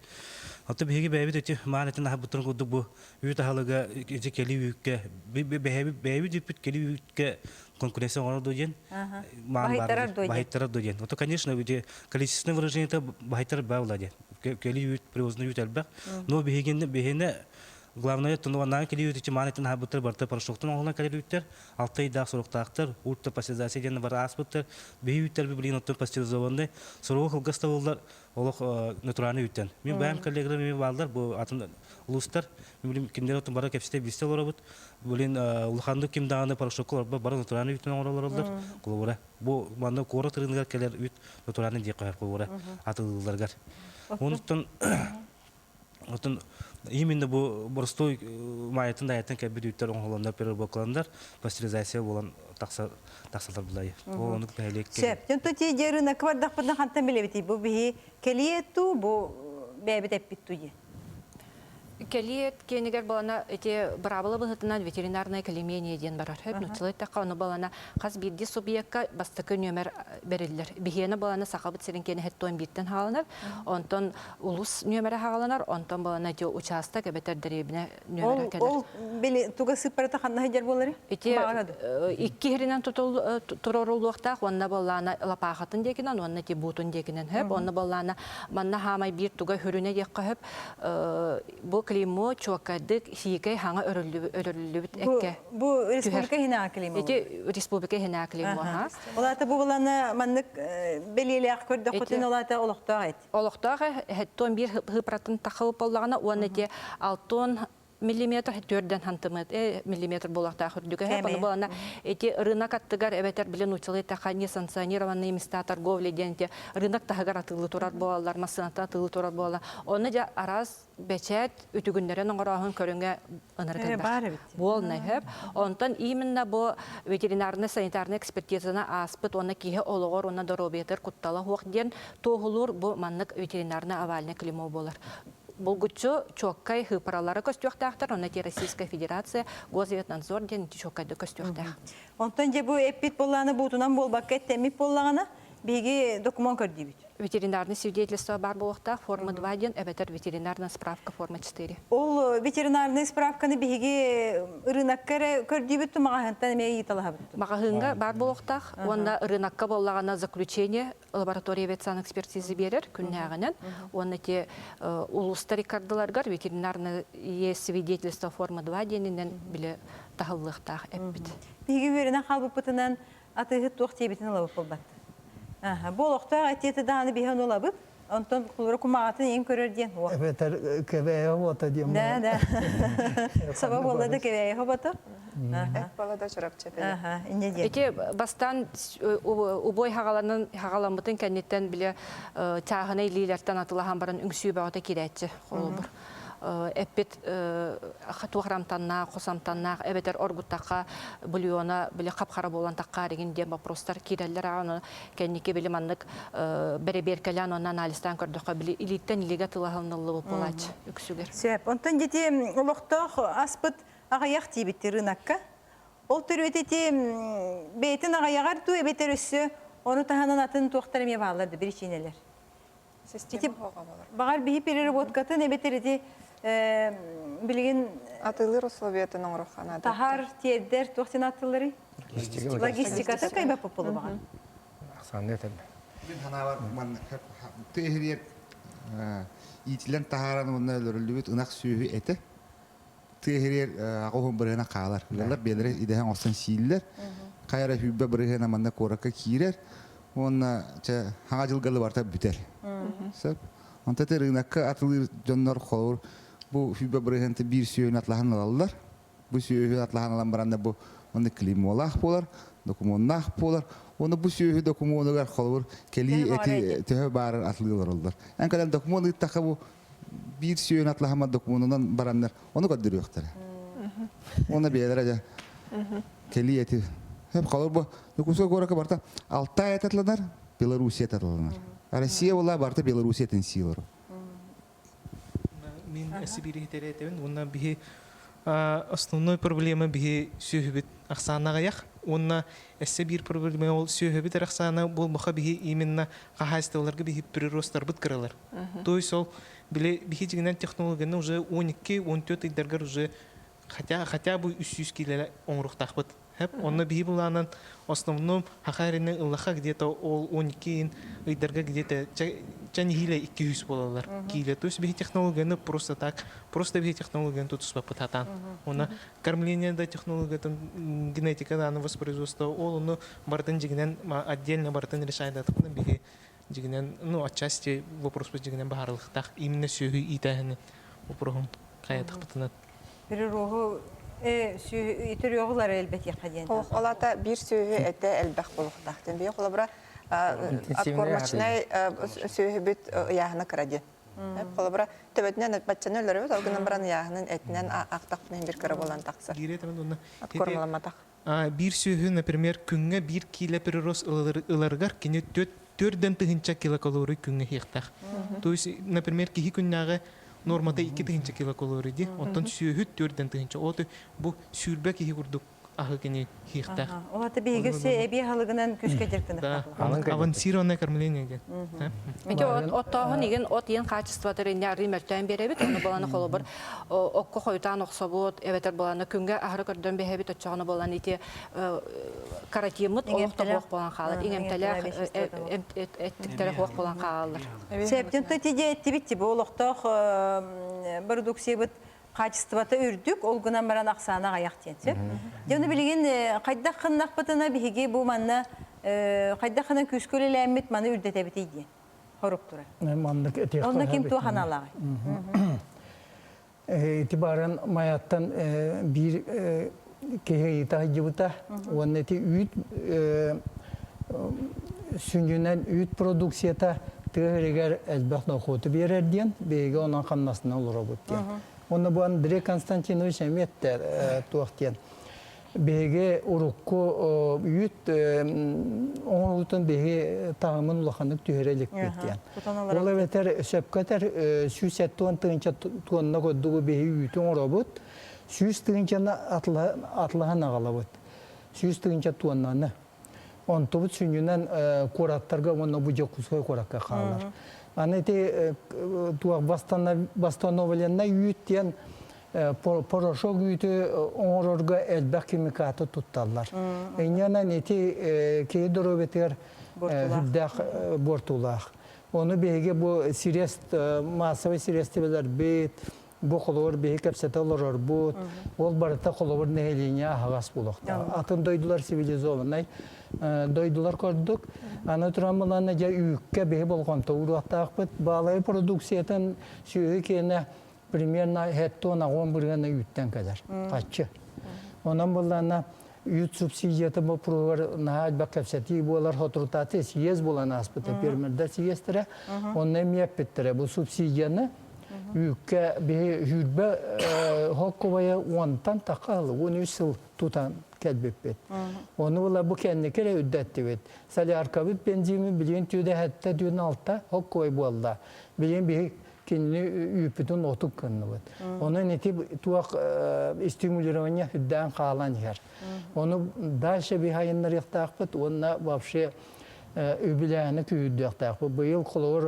Speaker 10: аты биеге бэби дете маанатын хабытын куду бу үйт халыга эти кели үйкке бэби дипит кели үйкке конкуренция орду ден. Бахайтарар ден. Вот, конечно, количественное выражение это бахайтар бауладе. Кели үйт привозный үйт албак. Но бегене главное то на кели үйт маанатын хабытыр барты порошоктун оңлан кели үйттер, алтай да сороктактар, урта пастеризация ден бар аспыттар, бей үйттер билин оттон пастеризованный, сорок хылгаста болдар, олох натуральный үйттен. Мен баям коллегалар мен балдар бу атын улустар, мен киндер оттон бара кепсите бисте болобут. Булин улханды ким даганы порошоклар бар натуральный үйттен оңраларлар. Кулура. Бу манда кора тырынгар келер үйт натуральный дей кайыр кулура атылыларгар. Онуттан Отын именно бу борстой маятын даятын кәбидүттер оңголонда перебокландар пастеризация болан тақсалар булай. Оны бәйлек.
Speaker 1: Сеп, тон тоти жерына квардак бутна хантан билебити. Бу бихи келиету, бу бәбит эппиттуи.
Speaker 2: Келиет кенигер балана эти бравалы быһытынан ветеринарная клемение ден барар. Хеп нучлы такка оны балана хас бирди субъектка бастыкы нөмер берилер. Бихене балана сакабыт сиренкени хеттон биттен халанар. Онтон улус нөмере хагаланар, онтон балана те участок эбетер деребине нөмере келер.
Speaker 1: Ол били туга сыпарата ханна хеджер болары?
Speaker 2: Эти икки херинен тутул турорулуктак онна балана лапахатын декинен, онна те бутун декинен хеп, онна балана манна хамай бир туга хүрүнө декка хеп бу климо чуакадык хигей хаңа өрөлүбүт экке.
Speaker 1: Бу республика хина климо.
Speaker 2: Эти республика хина климо ха.
Speaker 1: Олата бу баланы маннык белелек көрдө хотун олата олоктагайт.
Speaker 2: Олоктага хеттон бир хыпратын тахып боллагана оны те 6 миллиметр төрден сантиметр миллиметр болакта хүрдүгө хеп аны балана эти рынок аттыгар эбетер билен учылы така несанкционированные места торговли денте рынок тагар атылы турар болалар масыната атылы турар болалар оны да араз бечет үтүгүндөрөн оңорохун көрүнгө ыныргы болны хеп онтон именно бу ветеринарный санитарный экспертизаны аспыт оны кие ологор оны доробетер куттала хуак ден тоғулур бу маннык ветеринарный авальный климо болар. Болгучу чоккай хыпаралары көстүктактар, оны те Российская Федерация Госветнадзор ден чоккайды көстүктак.
Speaker 1: Онтон же бу эппит болланы бутунан болбакка темип боллагана биги документ көрдүбүт.
Speaker 2: Ветеринарный свидетельство бар болуктак форма 2 ден, эбетер ветеринарная справка форма 4.
Speaker 1: Ол ветеринарный справканы биги рынокка көрдүбүт магахантан эме италабыт.
Speaker 2: Магахынга бар болуктак, онда рынокка боллагана заключение лаборатория ветсан экспертизы берер күннәгенен, оны те улустар рекордыларгар ветеринарное свидетельство форма 2 денинен биле тахыллыктак эппит.
Speaker 1: Биги верена халбыпытынан атыгы токтебитин алып болбат. Болохта әтеті даны бейін олабып, онтон құлыры құмағатын ең көрерден.
Speaker 4: Эбетер кебее ота дем.
Speaker 1: Да. Саба болады кебее хобаты.
Speaker 5: Балада жырап чепеді.
Speaker 2: Эти бастан убой хағаламытын кәнеттен біле тағыны илилерттен атылахан барын үңсүй бағыта керетті қолыбыр. Эппет туғырамтаннақ, қосамтаннақ, әбетер оргуттаққа бульона біле қапқара болан таққа реген дем вопростар киреллер ағаны кәнеке біле мандық бәрі-беркәлән оны анализтан көрдіққа біле илиттен илеге тылағылнылы болач үксігер.
Speaker 1: Сөп, онтан жете ұлықтақ аспыт ағаяқ тейбетті рынаққа. Ол түрі өтеті бейтін ағаяғар ту әбетер өссі, оны тағанан атын туақтарыме бағаларды бір ішенелер.
Speaker 5: Система хоға болар.
Speaker 1: Бағар бейі переработкатын әбетер еті билген
Speaker 5: Атылыр условиятын оңроханада.
Speaker 1: тахар тиеддер тоқтен атылары. Логистикаты кайба популы баған.
Speaker 6: Ақсан етеді.
Speaker 7: Мен хана бар ман тегерер итилен тахаран онна лөрүлүбүт ынак сүйү эте. Тегерер агоһун бирена калар. Улар белер идеһен осан сииллер. Кайра хүббе бирена манда коракка кирер. Онна че хага жылгалы барта бүтер. Сеп. Онта теринакка атылыр жоннор хор бу хүббе биренте бир сүйүн атлахан алалар. Бу сүйүн атлахан алан баранда бу онда климолах болар, документнах болар. Оны бу сүйү документогар холор кели эти тө бар атлылар олдар. Ан кадан документ такка бу бир сүйүн атлахама документунан барандар. Оны көддүрүктөр. Оны белер аja. Кели эти хеп холор бу документка горaka барта Алтай ататланар, Белоруссия ататланар. Россия була барта Белоруссия тенсилар.
Speaker 8: Мен әсибири хитеретебин, онна бихи основной проблема бихи сүйөбүт аксанагаяк. Онна эссе бир проблема ол сүйөбүт аксана болмака бихи именно кахастыларга бихи приростар бит кыралар. То есть ол биле бихи жигинен технологияны уже 12-14 айдаргар уже хотя бы 300 кило оңруктакбыт. Хеп онна бихи буланан основном хахарины ыллаха где-то ол 12 айдарга где-то чанихиле 200 болалар. Киле. То есть бихи технологияны просто так, просто бихи технологияны тут спапытатан. Она кормление да технология генетика да воспроизводство ол оны бартын жигинен отдельно бартын решает атыпны бихи жигинен отчасти вопрос по жигинен бахарлыктак именно сүйү итәһене вопросым каятык бытынат.
Speaker 1: Бир руху итөрөглөр элбет якаден.
Speaker 5: Олата бир сүйү эте элбек болуктактын. Бия колобра откормочный сүйүбүт яһына кыради. Колобра төбөтнен батчаны өлөрөбөт, алгынан баран яһынын этнен актак менен бир көрө болан таксы.
Speaker 8: Дире таман онна.
Speaker 5: Кормаламатак.
Speaker 8: Bir sühü, например, күнгө 1 кило перерос ыларгар кене 4ден тыгынча килокалорий күнгө хектар. То есть, например, кихи күннәгә нормада 2 тыгынча килокалорий ди. Онтан sühü 4ден тыгынча. Оты бу сүрбә кихи курдук ахы кене хектар.
Speaker 1: Олаты бейгесе эби халыгынан күшкә дирктен
Speaker 8: Да, авансированное кормление ди.
Speaker 2: Эти оттоһун иген от ен качествотор инде римертен беребит, оны баланы холобор окко хойтан оксобот, эветер баланы күнгө ахыры көрдөн бехебит оччогону баланы ити каратимут олохтобок болан калар, иңемтелек эттиктери хок болан калар.
Speaker 1: Септен тетиде эттибит бу олохтох продукция качествоты үрдүк, ол гынан баран аксана аяк тенсеп. Жаны билген кайда хыннак бытына биге бу манна кайда хана күскөлелемит маны үрдетебит иди. Хорук тура.
Speaker 4: Мандык этек.
Speaker 1: Онда ким туханалар.
Speaker 4: Итибаран маяттан бир кеге тажыбыта, оннети үт сүнгүнен үт продукцията тегерегер элбахна хоту берерден, беге онан каннасына олоробут. Оны bu Андрей Константинович әметтер туақтен. Беге урукку үйт оңылытын беге тағымын ұлақанып түйерелік беттен. Ол әветер сөпкетер сүйсет туан тығынша туанына көддігі беге үйті оңырабыд, сүйс тығыншаны атлаған ағалабыд. Сүйс тығынша туаннаны. Он тұбыт сүнінен қораттарға оны бұжы құсқой қораққа қалар. Аны те туақ бастановаленна үйттен порошок үйті оңырорға әлбәк химикаты тұтталар. Әйненен ете кейдіробетер хүддәқ бортулақ. Оны бейге бұл массовый сирестебелер бейт, бұл қолуыр бейге кәпсеті олар бұд, ол барыта қолуыр нәйлене ағас болуқта. Атын дойдылар цивилизованай. Дойдулар көрдік. Аны тұран бұланы жа үйікке бейі болғанта ұруақтақ бұд. Балай продукциятын сүйі кені примерно хеттуына 11-ні үйттен кәдер. Қатшы. Онан бұланы үйт субсидияты бұл пұрғыр нағад бақ кәпсеті болар хотыртаты сиез боланы аспыты пермерді сиестірі. Оны меп біттірі. Бұл субсидияны үйікке бейі жүрбі хоққыбайы онтан тақалы. 13 сыл тұтан кәлбеппет. Оны бұла бұл кәнне кере үддәтті бет. Сәлі арқабыт бензимі білген түйді әтті дүйін алтта хоққыбай болда. Білген бейі кеніне үйіппетін отық кәнні бет. Оны неті туақ стимулирование үддән қалан егер. Оны дальше бей хайынлар еқтақ бет, онына вообще үбіләні күйді еқтақ бет. Бұйыл қолығыр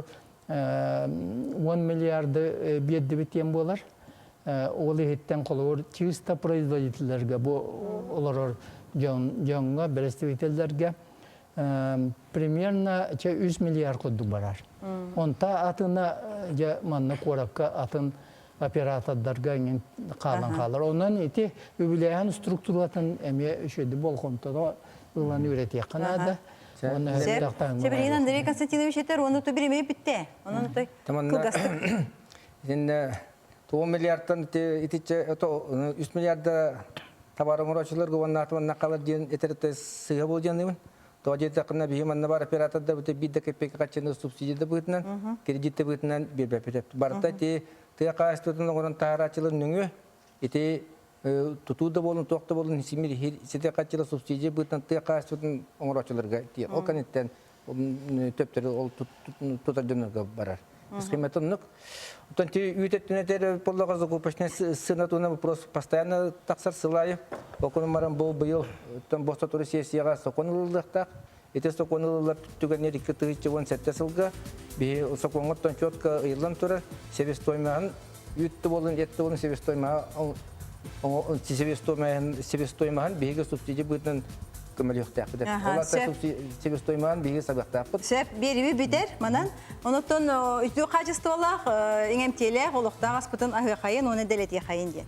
Speaker 4: 10 миллиарды бедді беттен болар. Ол еттен қолығыр чиста производительлерге, олар жаңға представительлерге примерно 3 миллиард құдды барар. Онта атына манны қораққа атын оператордарға қалан қалар. Онан еті өбіләйін структуратын әме үшеді болғымтыда ұланы өрете қанады.
Speaker 1: Себірген Андрей Константинович етер, оны то беремей бітті. Оны той кылгастық.
Speaker 6: 10 миллиардтан 3 миллиарда табарың ұрачылар ғуанна атыманна қалар дейін етеретті сыға бол жанымын. Тоға жеті қына бейіманна бар операторда бұты бидді кеппекі қатшыны субсидияда бұйтынан, кредитті бұйтынан бербәпетепті. Барыта тыға қағыстытын оғырын тағарачылыр нүңі, еті тұтуды болын, тоқты болын, сеті қатшылы субсидия бұйтынан тыға қағыстытын ұрачыларға. Ол қанеттен төптері ол тұтардынырға барар. Схематоннук. Утон ти үйтеттинетер поллага закупочная сынатуна вопрос постоянно таксар сылайы. Окунмарам бул быйыл там бостатуры сессияга соконылдыктак. Эти соконыллар түгөнер 2017 сылга би соконготтон чотка ыйлан тура себестоймаган үйтті болын, етті болын себестоймаган биге субсидия бүтін көмөлөктәк бит. Олар себестоймаган биге сабактак бит.
Speaker 1: Сеп бериби битер манан. Онотон үтү качестволах иңемтеле олуктагас бутун ахы кайын, оны делети кайын ди.